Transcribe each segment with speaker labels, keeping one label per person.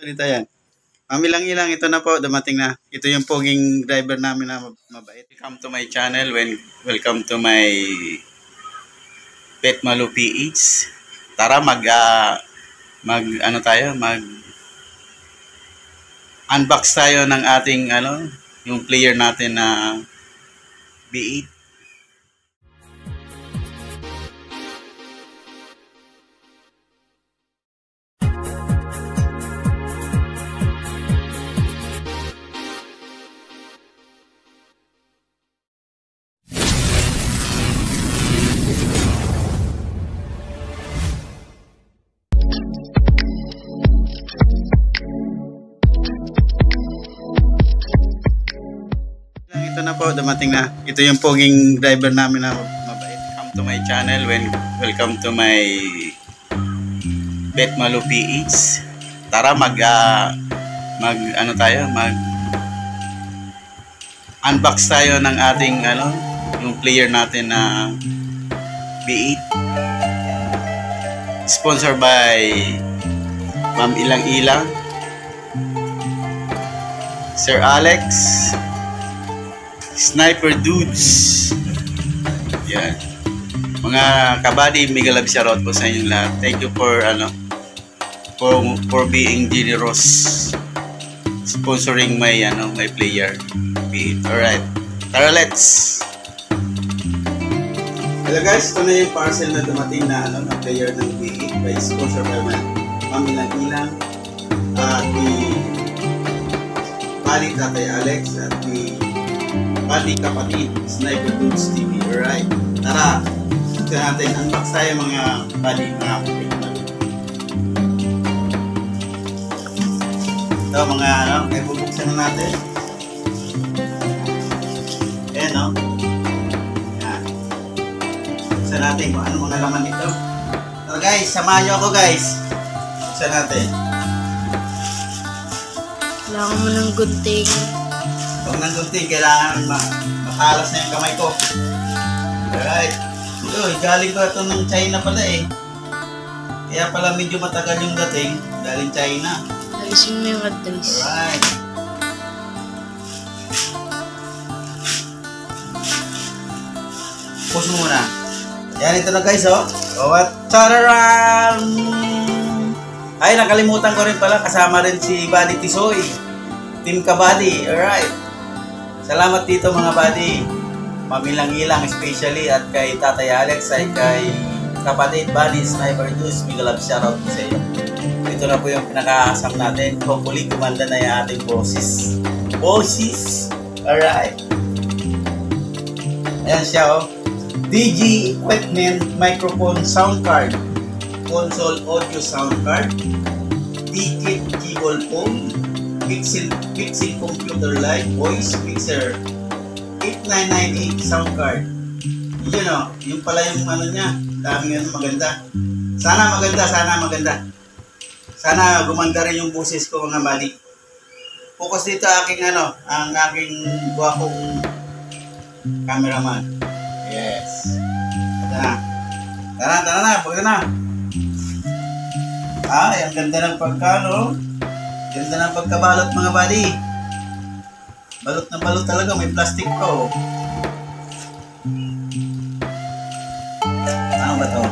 Speaker 1: Dito yan. Mamilang-ilang, ito na po, dumating na. Ito yung poging driver namin na mabait. Welcome to my channel, welcome to my Pet Malu PH. Tara unbox tayo ng ating yung player natin na B8. Ito na po, dumating na. Ito yung poging driver namin na mabait. Welcome to my channel, welcome to my Pet Malu PH. Tara unbox tayo ng ating yung player natin na B8. Sponsored by Ma'am Ilang Ilang, Sir Alex, Sniper Dudes. Yan. Mga kabady, mega love shoutout po sa inyong lahat. Thank you for being generous sponsoring my my player B8. Alright. Tara, let's. Hello guys, ito na yung parcel na dumating na na player ng B8 by sponsor by Ma'am Ilang Ilang at ni Bali Tatay Alex at ni Bali Kapatid Sniper Dudes TV. Alright, tara, ito natin, unbox tayo mga bali, mga kapatid. Ito mga ay bubuksan na natin. Ayan yan. Buksan natin kung ano mga laman nito. So guys, samahan nyo ako guys. Buksan natin.
Speaker 2: Kailangan mo ng gunting.
Speaker 1: Huwag ng gunting, kailangan matalas na yung kamay ko. Alright. Galing ko ito ng China pala eh. Kaya pala medyo matagal yung dating. Galing China.
Speaker 2: Alisin mo yung address.
Speaker 1: Alright. Push mo muna. Yan, ito na guys Tararam! Ay, nakalimutan ko rin pala. Kasama rin si Buddy Tisoy. Team Kabady. Alright. Salamat dito mga buddy. Mamilang-ilang especially at kay Tatay Alex ay kay Kapatid Buddy Sniper Dudes. Mega love shoutout po sa iyo. Ito na po yung pinaka-asam natin. Hopefully kumanda na yung ating boses. Alright. Ayan siya DG Equipment Microphone Sound Card, Console Audio Sound Card, DK Keyboard Phone, Pixel Computer Live Voice Mixer, 8998 Sound Card. Yun yung pala yung niya. Daming maganda. Sana maganda. Sana gumanda rin yung boses ko mga buddy. Focus dito ang aking guwapong cameraman. Yes. Tara na. Ay, ang ganda ng ganda ng pagkabalot mga buddy. Balot na balot talaga, may plastic pa Ano ba to?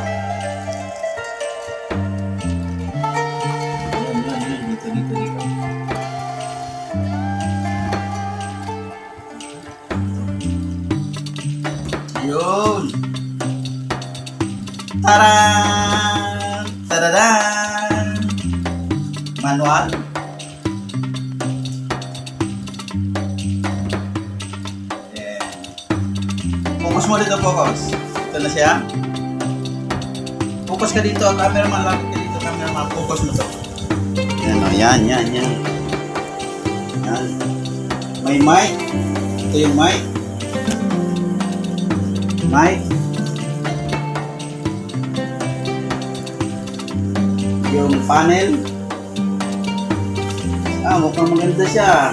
Speaker 1: Dito. Yun. Taradan! Manual. Focus mo dito, focus. Ito na siya. Focus ka dito, cameraman. Lapit ka dito, cameraman. Focus mo to. Yan. May mic. Ito yung mic. Yung panel. Mukhang maganda siya.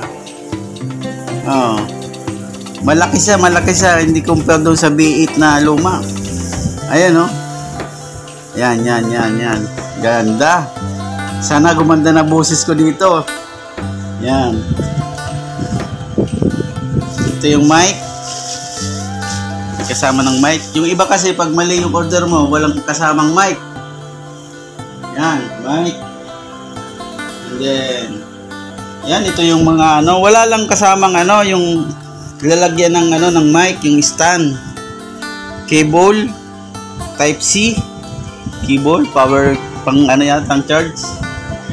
Speaker 1: Malaki siya, hindi compare doon sa B8 na luma. Ayan Yan. Ganda. Sana gumanda na boses ko dito. Yan. Ito yung mic. Kasama ng mic. Yung iba kasi pag mali yung order mo, walang kasamang mic. Yan, mic. And then, yan, ito yung mga ano, wala lang kasamang ano, yung lalagyan ng ano, ng mic, yung stand. Cable, type C, cable, power, pang ano yan, pang charge.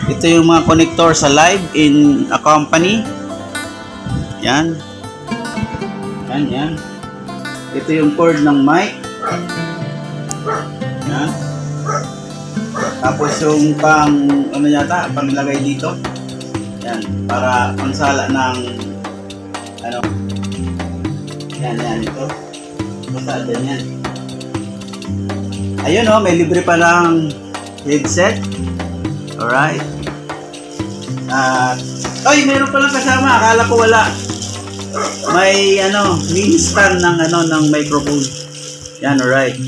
Speaker 1: Ito yung mga connector sa live in a company. Yan. Yan, yan. Ito yung cord ng mic. Yan. Tapos yung pang, ano yata, pang lagay dito. Yan, para pangsala ng, ano. Yan, yan, ito. Basta, yan. Ayun o, may libre pa ng headset. Alright. Oy, meron palang kasama. Akala ko wala. May ano, mini stand ng ano, ng microphone. Yan, alright.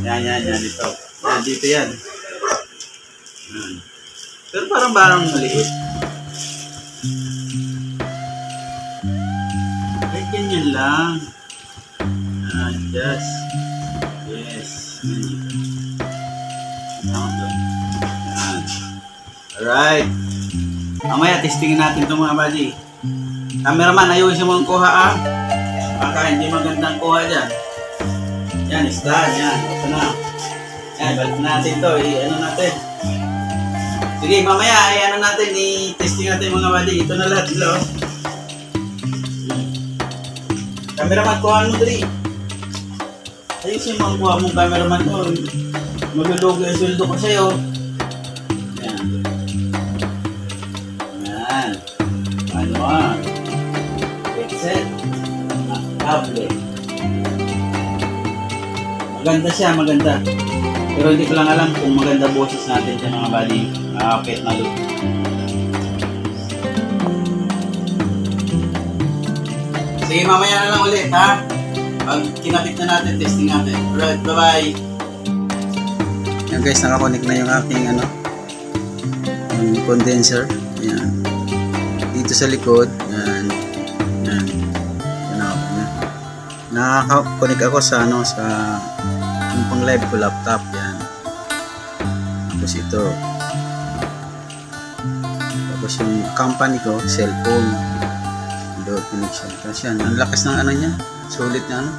Speaker 1: Yan, yan, yan, ito. Yan, dito yan. Pero parang maliit. Ay, ganyan lang. Just. Yes. Yan. Alright. Mamaya, testingin natin itong mga buddy. Cameraman, ayusin mo ang kuha ah. Baka hindi magandang kuha dyan. Yan, stand. Yan. Ito na. Yan, balik natin ito. Ano natin. Sige, mamaya, ano natin. I-testing natin mga buddy. Ito na lahat sila. Cameraman, kuha mo dali. Ayusin mo ang kuha mong cameraman ko. Maglulugo yung sweldo ko sa'yo. Yan. Yan. Ano ah. Headset. Tablet. Maganda siya, maganda. Pero hindi ko lang alam kung maganda boses natin sa mga body. Pet na look. Sige, mamaya na lang ulit ha. Pag kinapit na natin, testing natin. Alright, bye-bye. Yan guys, nakakonect na yung aking ano, yung condenser. Yan. Dito sa likod. Yan. Yan. Yan. Nakakonect ako sa ano, sa yung pang live ko laptop. Yan. Tapos ito. Tapos yung company ko, cellphone. Door connection. Tapos yan. Ang lakas ng ano niya. Sulit na ano.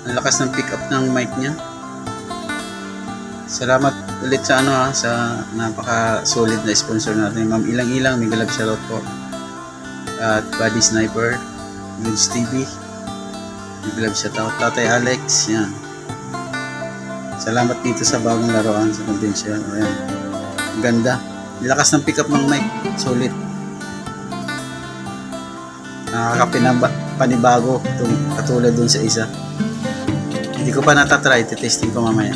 Speaker 1: Ang lakas ng pick up ng mic niya. Salamat ulit sa ano ha, sa napaka solid na sponsor natin. Ma'am Ilang-Ilang, Miguel shoutout po. At Buddy Sniper, Goods TV, Miguel shoutout. Tatay Alex, yan. Salamat dito sa bagong laruan sa convention. Ayan. Ang ganda. Ang lakas ng pick up ng mic. Solid. Nakakapanibago katulad dun sa isa. Hindi ko pa natatry, testing ko mamaya.